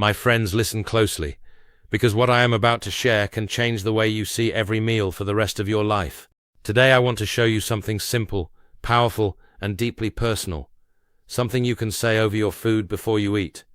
My friends, listen closely, because what I am about to share can change the way you see every meal for the rest of your life. Today I want to show you something simple, powerful, and deeply personal. Something you can say over your food before you eat.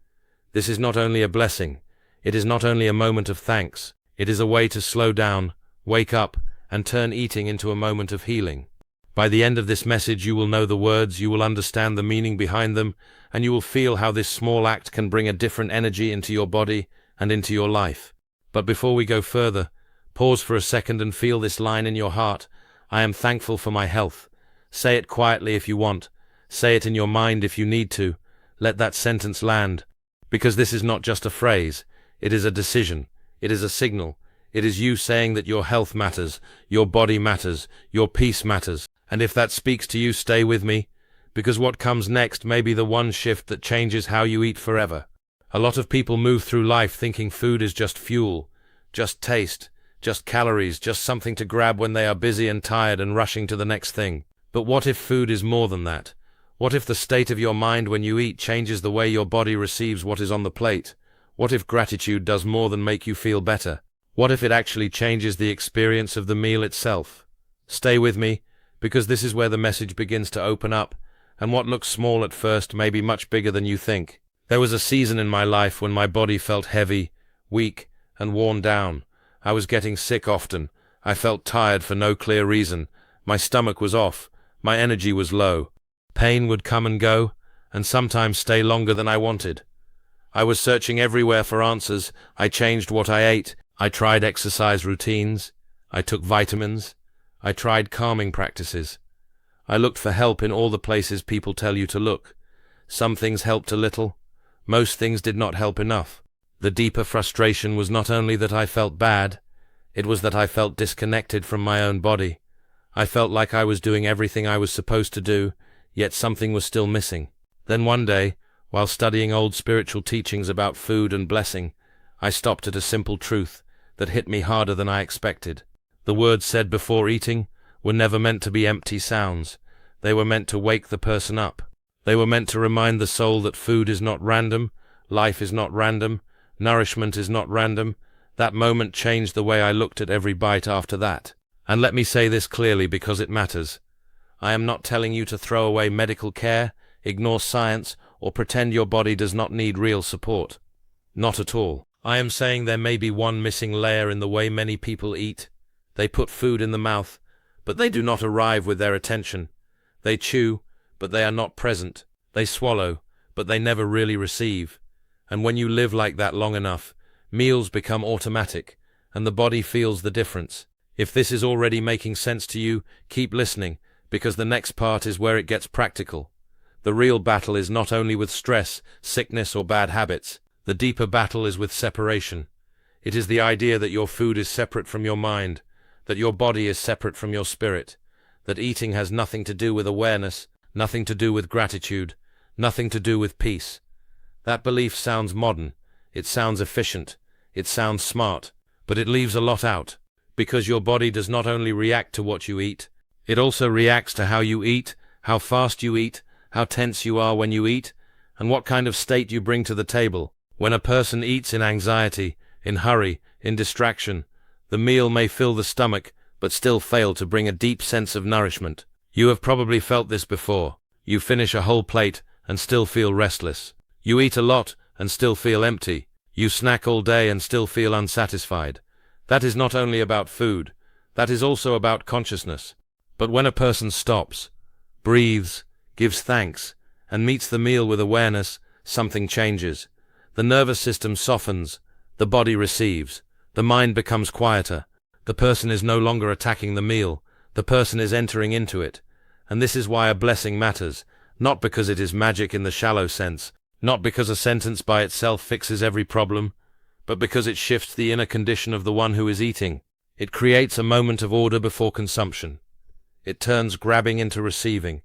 This is not only a blessing, it is not only a moment of thanks, it is a way to slow down, wake up, and turn eating into a moment of healing. By the end of this message you will know the words, you will understand the meaning behind them, and you will feel how this small act can bring a different energy into your body and into your life. But before we go further, pause for a second and feel this line in your heart. I am thankful for my health. Say it quietly if you want. Say it in your mind if you need to. Let that sentence land. Because this is not just a phrase. It is a decision. It is a signal. It is you saying that your health matters, your body matters, your peace matters. And if that speaks to you, stay with me, because what comes next may be the one shift that changes how you eat forever. A lot of people move through life thinking food is just fuel, just taste, just calories, just something to grab when they are busy and tired and rushing to the next thing. But what if food is more than that? What if the state of your mind when you eat changes the way your body receives what is on the plate? What if gratitude does more than make you feel better? What if it actually changes the experience of the meal itself? Stay with me, because this is where the message begins to open up, and what looks small at first may be much bigger than you think. There was a season in my life when my body felt heavy, weak, and worn down. I was getting sick often. I felt tired for no clear reason. My stomach was off. My energy was low. Pain would come and go, and sometimes stay longer than I wanted. I was searching everywhere for answers. I changed what I ate. I tried exercise routines. I took vitamins. I tried calming practices. I looked for help in all the places people tell you to look. Some things helped a little. Most things did not help enough. The deeper frustration was not only that I felt bad, it was that I felt disconnected from my own body. I felt like I was doing everything I was supposed to do, yet something was still missing. Then one day, while studying old spiritual teachings about food and blessing, I stopped at a simple truth that hit me harder than I expected. The words said before eating were never meant to be empty sounds. They were meant to wake the person up. They were meant to remind the soul that food is not random, life is not random, nourishment is not random. That moment changed the way I looked at every bite after that. And let me say this clearly because it matters. I am not telling you to throw away medical care, ignore science, or pretend your body does not need real support. Not at all. I am saying there may be one missing layer in the way many people eat. They put food in the mouth, but they do not arrive with their attention. They chew, but they are not present. They swallow, but they never really receive. And when you live like that long enough, meals become automatic, and the body feels the difference. If this is already making sense to you, keep listening, because the next part is where it gets practical. The real battle is not only with stress, sickness, or bad habits. The deeper battle is with separation. It is the idea that your food is separate from your mind, that your body is separate from your spirit, that eating has nothing to do with awareness, nothing to do with gratitude, nothing to do with peace. That belief sounds modern, it sounds efficient, it sounds smart, but it leaves a lot out, because your body does not only react to what you eat, it also reacts to how you eat, how fast you eat, how tense you are when you eat, and what kind of state you bring to the table. When a person eats in anxiety, in hurry, in distraction, the meal may fill the stomach, but still fail to bring a deep sense of nourishment. You have probably felt this before. You finish a whole plate and still feel restless. You eat a lot and still feel empty. You snack all day and still feel unsatisfied. That is not only about food, that is also about consciousness. But when a person stops, breathes, gives thanks, and meets the meal with awareness, something changes. The nervous system softens, the body receives, the mind becomes quieter. The person is no longer attacking the meal, the person is entering into it. And this is why a blessing matters, not because it is magic in the shallow sense, not because a sentence by itself fixes every problem, but because it shifts the inner condition of the one who is eating. It creates a moment of order before consumption. It turns grabbing into receiving.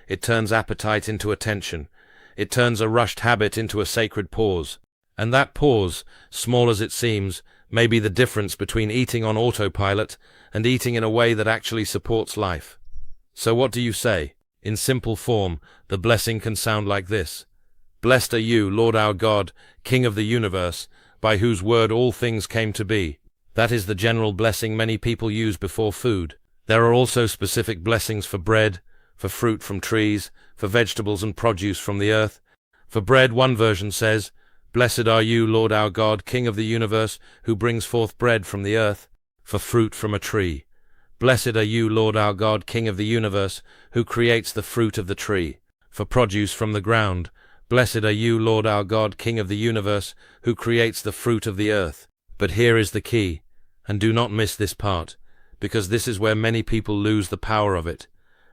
It turns appetite into attention. It turns a rushed habit into a sacred pause. And that pause, small as it seems, may be the difference between eating on autopilot and eating in a way that actually supports life. So what do you say? In simple form, the blessing can sound like this. Blessed are you, Lord our God, King of the universe, by whose word all things came to be. That is the general blessing many people use before food. There are also specific blessings for bread, for fruit from trees, for vegetables and produce from the earth. For bread, one version says, "Blessed are you, Lord our God, King of the universe, who brings forth bread from the earth." For fruit from a tree, "Blessed are you, Lord our God, King of the universe, who creates the fruit of the tree." For produce from the ground, "Blessed are you, Lord our God, King of the universe, who creates the fruit of the earth." But here is the key, and do not miss this part, because this is where many people lose the power of it.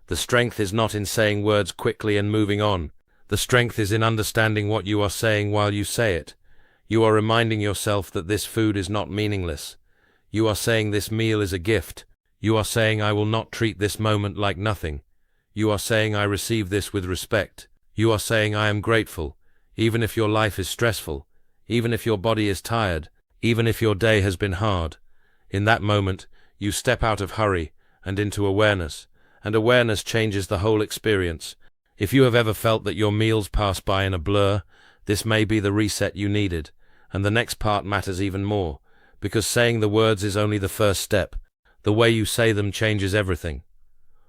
The strength is not in saying words quickly and moving on. The strength is in understanding what you are saying while you say it. You are reminding yourself that this food is not meaningless. You are saying this meal is a gift. You are saying I will not treat this moment like nothing. You are saying I receive this with respect. You are saying I am grateful, even if your life is stressful, even if your body is tired, even if your day has been hard. In that moment, you step out of hurry and into awareness, and awareness changes the whole experience. If you have ever felt that your meals pass by in a blur, this may be the reset you needed, and the next part matters even more, because saying the words is only the first step. The way you say them changes everything.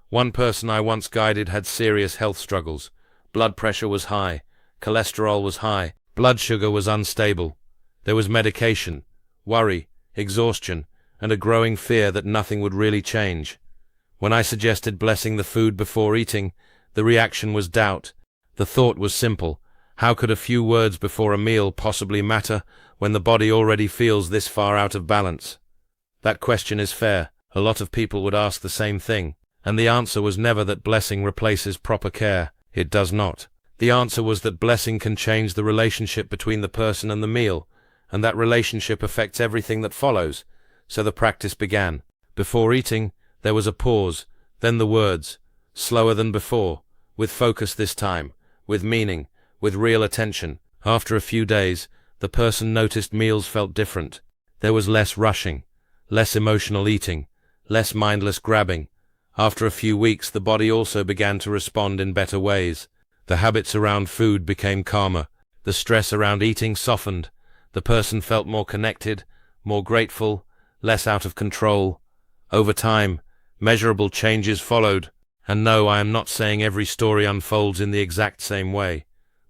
One person I once guided had serious health struggles. Blood pressure was high, cholesterol was high, blood sugar was unstable. There was medication, worry, exhaustion, and a growing fear that nothing would really change. When I suggested blessing the food before eating, the reaction was doubt. The thought was simple: how could a few words before a meal possibly matter when the body already feels this far out of balance? That question is fair. A lot of people would ask the same thing, and the answer was never that blessing replaces proper care. It does not. The answer was that blessing can change the relationship between the person and the meal, and that relationship affects everything that follows. So the practice began. Before eating, there was a pause, then the words, slower than before, with focus this time, with meaning, with real attention. After a few days, the person noticed meals felt different. There was less rushing, less emotional eating, less mindless grabbing. After a few weeks, the body also began to respond in better ways. The habits around food became calmer. The stress around eating softened. The person felt more connected, more grateful, less out of control. Over time, measurable changes followed. And no, I am not saying every story unfolds in the exact same way.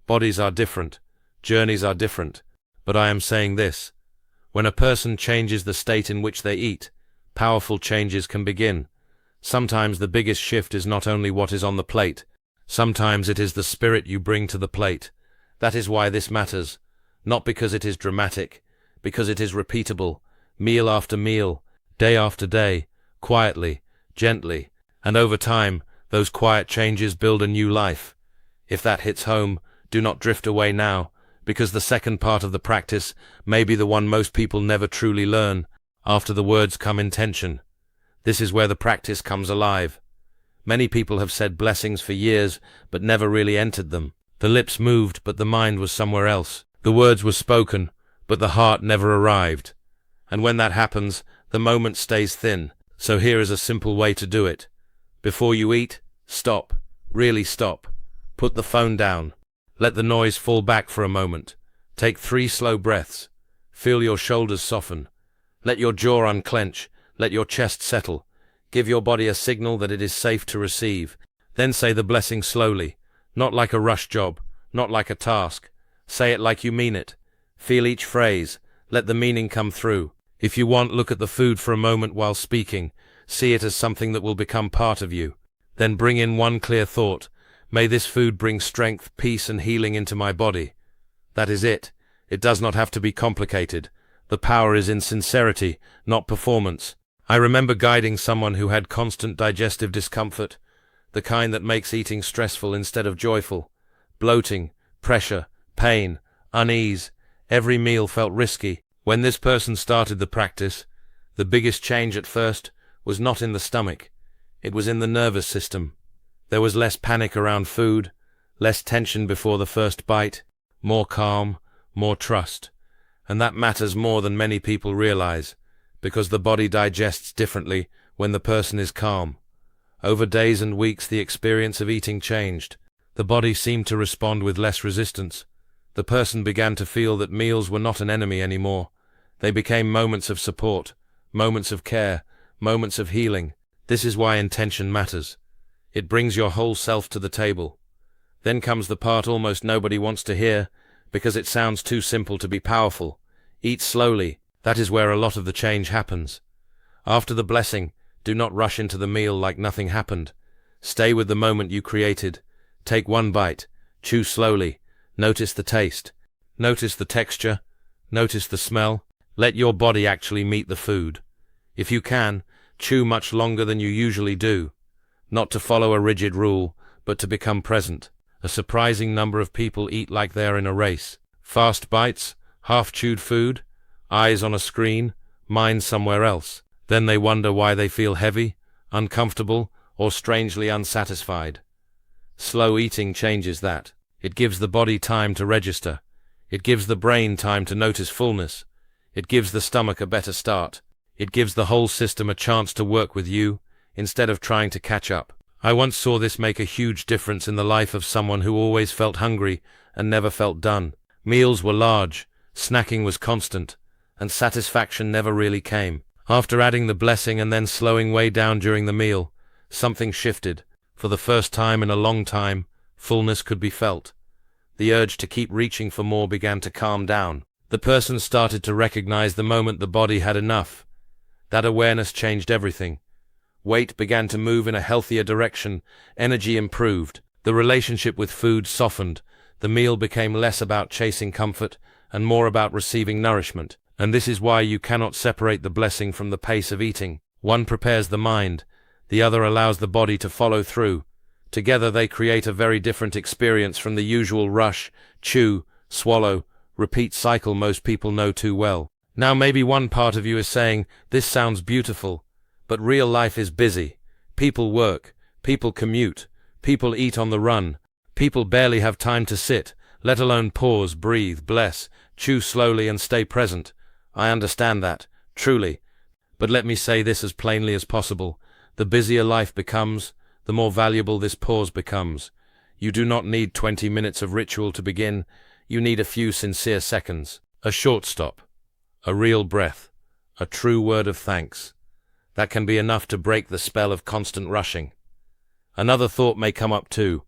Bodies are different, journeys are different. But I am saying this: when a person changes the state in which they eat, powerful changes can begin. Sometimes the biggest shift is not only what is on the plate. Sometimes it is the spirit you bring to the plate. That is why this matters. Not because it is dramatic, because it is repeatable, meal after meal, day after day, quietly, gently, and over time, those quiet changes build a new life. If that hits home, do not drift away now, because the second part of the practice may be the one most people never truly learn. After the words come intention. This is where the practice comes alive. Many people have said blessings for years, but never really entered them. The lips moved, but the mind was somewhere else. The words were spoken, but the heart never arrived. And when that happens, the moment stays thin. So here is a simple way to do it. Before you eat, stop. Really stop. Put the phone down. Let the noise fall back for a moment. Take 3 slow breaths. Feel your shoulders soften. Let your jaw unclench. Let your chest settle. Give your body a signal that it is safe to receive. Then say the blessing slowly, not like a rush job, not like a task. Say it like you mean it. Feel each phrase. Let the meaning come through. If you want, look at the food for a moment while speaking. See it as something that will become part of you. Then bring in one clear thought. May this food bring strength, peace, and healing into my body. That is it. It does not have to be complicated. The power is in sincerity, not performance. I remember guiding someone who had constant digestive discomfort, the kind that makes eating stressful instead of joyful. Bloating, pressure, pain, unease. Every meal felt risky. When this person started the practice, the biggest change at first was not in the stomach. It was in the nervous system. There was less panic around food, less tension before the first bite, more calm, more trust. And that matters more than many people realize, because the body digests differently when the person is calm. Over days and weeks, the experience of eating changed. The body seemed to respond with less resistance. The person began to feel that meals were not an enemy anymore. They became moments of support, moments of care, moments of healing. This is why intention matters. It brings your whole self to the table. Then comes the part almost nobody wants to hear, because it sounds too simple to be powerful. Eat slowly. That is where a lot of the change happens. After the blessing, do not rush into the meal like nothing happened. Stay with the moment you created. Take one bite. Chew slowly. Notice the taste. Notice the texture. Notice the smell. Let your body actually meet the food. If you can, chew much longer than you usually do. Not to follow a rigid rule, but to become present. A surprising number of people eat like they are in a race. Fast bites, half-chewed food, eyes on a screen, mind somewhere else. Then they wonder why they feel heavy, uncomfortable, or strangely unsatisfied. Slow eating changes that. It gives the body time to register. It gives the brain time to notice fullness. It gives the stomach a better start. It gives the whole system a chance to work with you, instead of trying to catch up. I once saw this make a huge difference in the life of someone who always felt hungry and never felt done. Meals were large, snacking was constant, and satisfaction never really came. After adding the blessing and then slowing way down during the meal, something shifted. For the first time in a long time, fullness could be felt. The urge to keep reaching for more began to calm down. The person started to recognize the moment the body had enough. That awareness changed everything. Weight began to move in a healthier direction, energy improved, the relationship with food softened, the meal became less about chasing comfort and more about receiving nourishment. And this is why you cannot separate the blessing from the pace of eating. One prepares the mind, the other allows the body to follow through. Together they create a very different experience from the usual rush, chew, swallow, repeat cycle most people know too well. Now maybe one part of you is saying, this sounds beautiful, but real life is busy. People work, people commute, people eat on the run, people barely have time to sit, let alone pause, breathe, bless, chew slowly and stay present. I understand that, truly. But let me say this as plainly as possible. The busier life becomes, the more valuable this pause becomes. You do not need 20 minutes of ritual to begin. You need a few sincere seconds. A short stop. A real breath. A true word of thanks. That can be enough to break the spell of constant rushing. Another thought may come up too.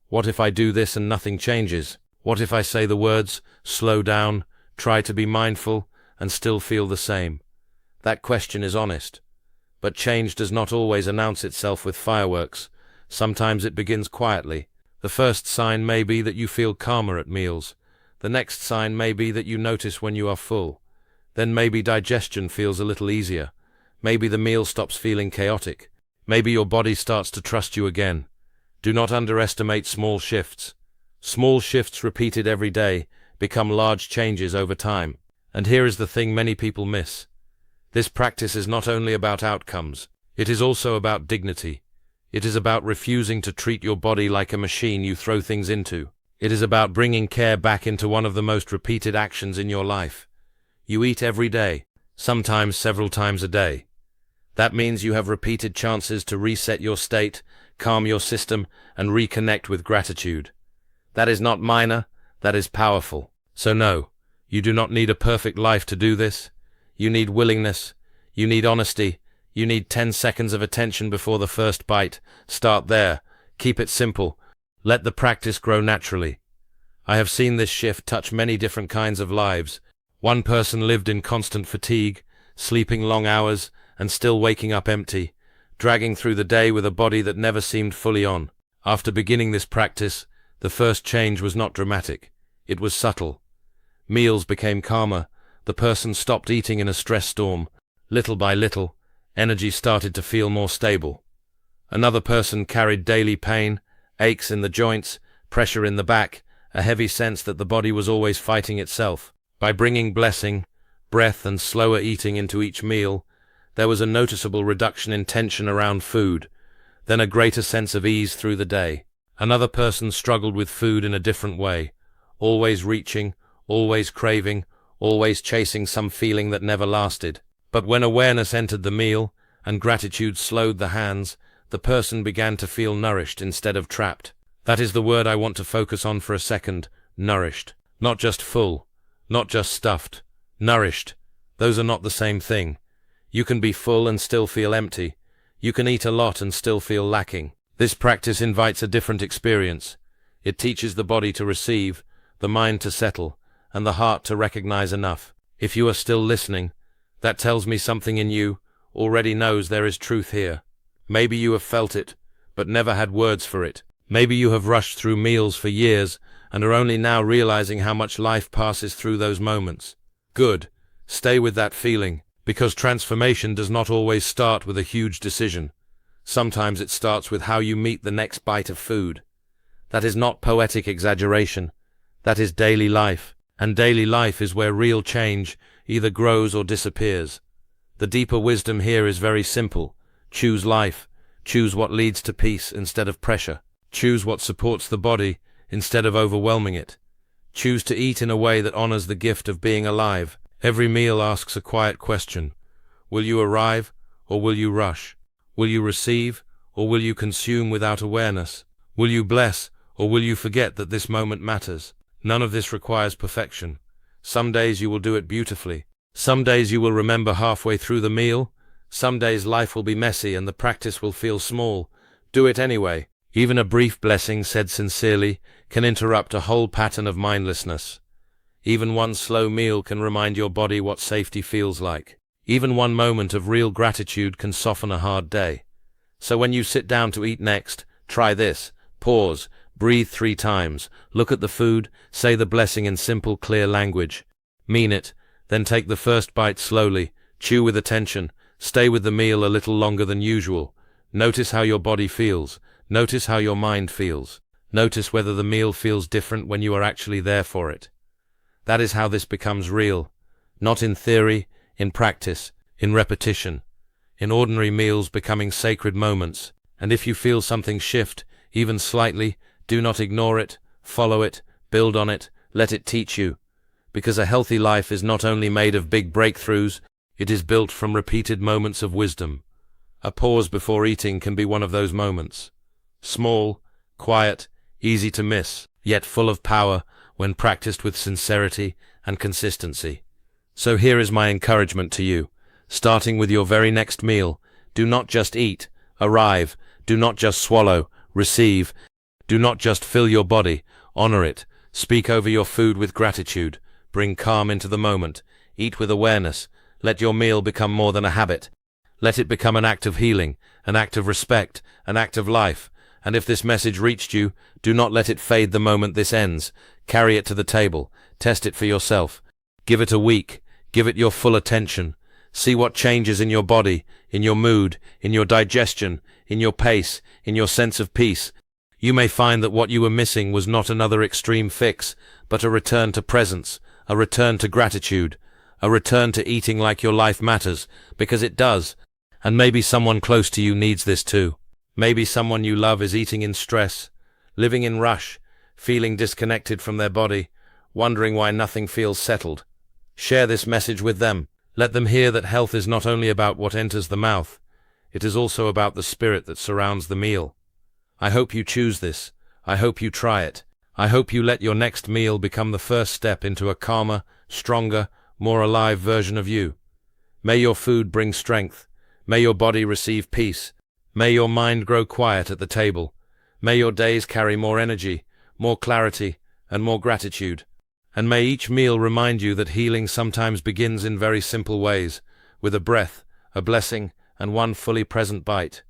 What if I do this and nothing changes? What if I say the words, slow down, try to be mindful, and still feel the same? That question is honest. But change does not always announce itself with fireworks. Sometimes it begins quietly. The first sign may be that you feel calmer at meals. The next sign may be that you notice when you are full. Then maybe digestion feels a little easier. Maybe the meal stops feeling chaotic. Maybe your body starts to trust you again. Do not underestimate small shifts. Small shifts repeated every day become large changes over time. And here is the thing many people miss. This practice is not only about outcomes, it is also about dignity. It is about refusing to treat your body like a machine you throw things into. It is about bringing care back into one of the most repeated actions in your life. You eat every day, sometimes several times a day. That means you have repeated chances to reset your state, calm your system, and reconnect with gratitude. That is not minor, that is powerful. So no, you do not need a perfect life to do this. You need willingness, you need honesty, you need 10 seconds of attention before the first bite. Start there, keep it simple, let the practice grow naturally. I have seen this shift touch many different kinds of lives. One person lived in constant fatigue, sleeping long hours, and still waking up empty, dragging through the day with a body that never seemed fully on. After beginning this practice, the first change was not dramatic. It was subtle. Meals became calmer. The person stopped eating in a stress storm. Little by little, energy started to feel more stable. Another person carried daily pain, aches in the joints, pressure in the back, a heavy sense that the body was always fighting itself. By bringing blessing, breath, and slower eating into each meal, there was a noticeable reduction in tension around food, then a greater sense of ease through the day. Another person struggled with food in a different way, always reaching, always craving, always chasing some feeling that never lasted. But when awareness entered the meal, and gratitude slowed the hands, the person began to feel nourished instead of trapped. That is the word I want to focus on for a second, nourished. Not just full, not just stuffed, nourished. Those are not the same thing. You can be full and still feel empty. You can eat a lot and still feel lacking. This practice invites a different experience. It teaches the body to receive, the mind to settle, and the heart to recognize enough. If you are still listening, that tells me something in you already knows there is truth here. Maybe you have felt it, but never had words for it. Maybe you have rushed through meals for years and are only now realizing how much life passes through those moments. Good. Stay with that feeling, because transformation does not always start with a huge decision. Sometimes it starts with how you meet the next bite of food. That is not poetic exaggeration. That is daily life, and daily life is where real change either grows or disappears. The deeper wisdom here is very simple. Choose life. Choose what leads to peace instead of pressure. Choose what supports the body instead of overwhelming it. Choose to eat in a way that honors the gift of being alive. Every meal asks a quiet question. Will you arrive, or will you rush? Will you receive, or will you consume without awareness? Will you bless, or will you forget that this moment matters? None of this requires perfection. Some days you will do it beautifully. Some days you will remember halfway through the meal. Some days life will be messy and the practice will feel small. Do it anyway. Even a brief blessing said sincerely can interrupt a whole pattern of mindlessness. Even one slow meal can remind your body what safety feels like. Even one moment of real gratitude can soften a hard day. So when you sit down to eat next, try this. Pause, breathe 3 times, look at the food, say the blessing in simple, clear language. Mean it, then take the first bite slowly, chew with attention, stay with the meal a little longer than usual. Notice how your body feels. Notice how your mind feels. Notice whether the meal feels different when you are actually there for it. That is how this becomes real. Not in theory, in practice, in repetition. In ordinary meals becoming sacred moments. And if you feel something shift, even slightly, do not ignore it, follow it, build on it, let it teach you. Because a healthy life is not only made of big breakthroughs, it is built from repeated moments of wisdom. A pause before eating can be one of those moments. Small, quiet, easy to miss, yet full of power when practiced with sincerity and consistency. So here is my encouragement to you. Starting with your very next meal, do not just eat, arrive, do not just swallow, receive, do not just fill your body, honor it, speak over your food with gratitude, bring calm into the moment, eat with awareness, let your meal become more than a habit. Let it become an act of healing, an act of respect, an act of life. And if this message reached you, do not let it fade the moment this ends. Carry it to the table. Test it for yourself. Give it a week. Give it your full attention. See what changes in your body, in your mood, in your digestion, in your pace, in your sense of peace. You may find that what you were missing was not another extreme fix, but a return to presence, a return to gratitude, a return to eating like your life matters, because it does. And maybe someone close to you needs this too. Maybe someone you love is eating in stress, living in rush, feeling disconnected from their body, wondering why nothing feels settled. Share this message with them. Let them hear that health is not only about what enters the mouth, it is also about the spirit that surrounds the meal. I hope you choose this. I hope you try it. I hope you let your next meal become the first step into a calmer, stronger, more alive version of you. May your food bring strength. May your body receive peace. May your mind grow quiet at the table. May your days carry more energy, more clarity, and more gratitude. And may each meal remind you that healing sometimes begins in very simple ways, with a breath, a blessing, and one fully present bite.